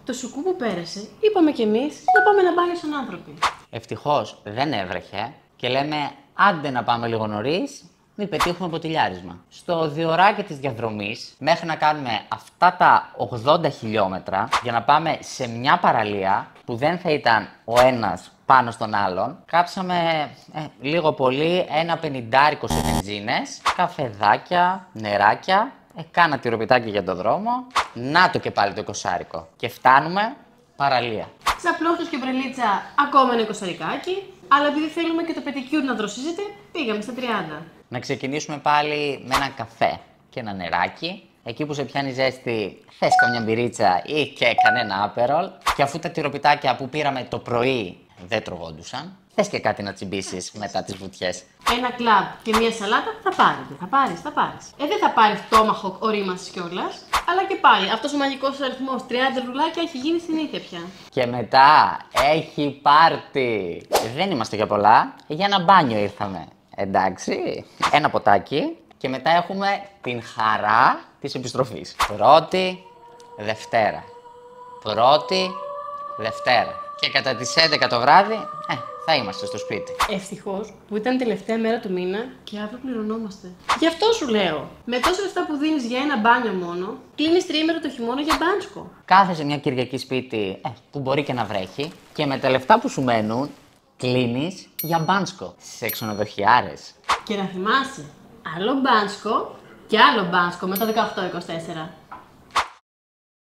Το σουκού που πέρασε, είπαμε κι εμείς να πάμε να μπάνιο σαν άνθρωποι. Ευτυχώς δεν έβρεχε και λέμε άντε να πάμε λίγο νωρίς, μην πετύχουμε ποτηλιάρισμα. Στο διωράκι της διαδρομής, μέχρι να κάνουμε αυτά τα 80 χιλιόμετρα για να πάμε σε μια παραλία που δεν θα ήταν ο ένας πάνω στον άλλον, κάψαμε λίγο πολύ ένα 50 σε βενζίνες, καφεδάκια, νεράκια, κάνα τυροπιτάκι για το δρόμο, να το και πάλι το 20. Και φτάνουμε παραλία. Ξαπλώστος και μπρελίτσα ακόμα ένα 20, αλλά επειδή θέλουμε και το πετικιούρ να δροσίζεται, πήγαμε στα 30. Να ξεκινήσουμε πάλι με ένα καφέ και ένα νεράκι. Εκεί που σε πιάνει ζέστη, θες καμιά μπυρίτσα ή και κανένα άπερολ. Και αφού τα τυροπιτάκια που πήραμε το πρωί δεν τρογόντουσαν, θες και κάτι να τσιμπήσεις μετά τις βουτιές. Ένα κλαμπ και μία σαλάτα θα πάρεις. Δεν θα πάρεις τόμαχοκ ορίμασης κιόλας, αλλά και πάλι αυτός ο μαγικός αριθμός 30 ρουλάκια έχει γίνει συνήθεια πια. Και μετά έχει πάρτι. Δεν είμαστε για πολλά, για ένα μπάνιο ήρθαμε. Εντάξει, ένα ποτάκι και μετά έχουμε την χαρά της επιστροφής. Πρώτη Δευτέρα. Και κατά τις 11 το βράδυ θα είμαστε στο σπίτι. Ευτυχώς που ήταν η τελευταία μέρα του μήνα και αύριο πληρωνόμαστε. Γι' αυτό σου λέω, με τόσα λεφτά που δίνεις για ένα μπάνιο μόνο, κλείνεις τριήμερο το χειμώνα για μπάνσκο. Κάθεσαι μια Κυριακή σπίτι που μπορεί και να βρέχει και με τα λεφτά που σου μένουν κλείνεις για μπάνσκο σε ξενοδοχιάρες. Και να θυμάσαι, άλλο μπάνσκο και άλλο μπάνσκο με τα 18-24.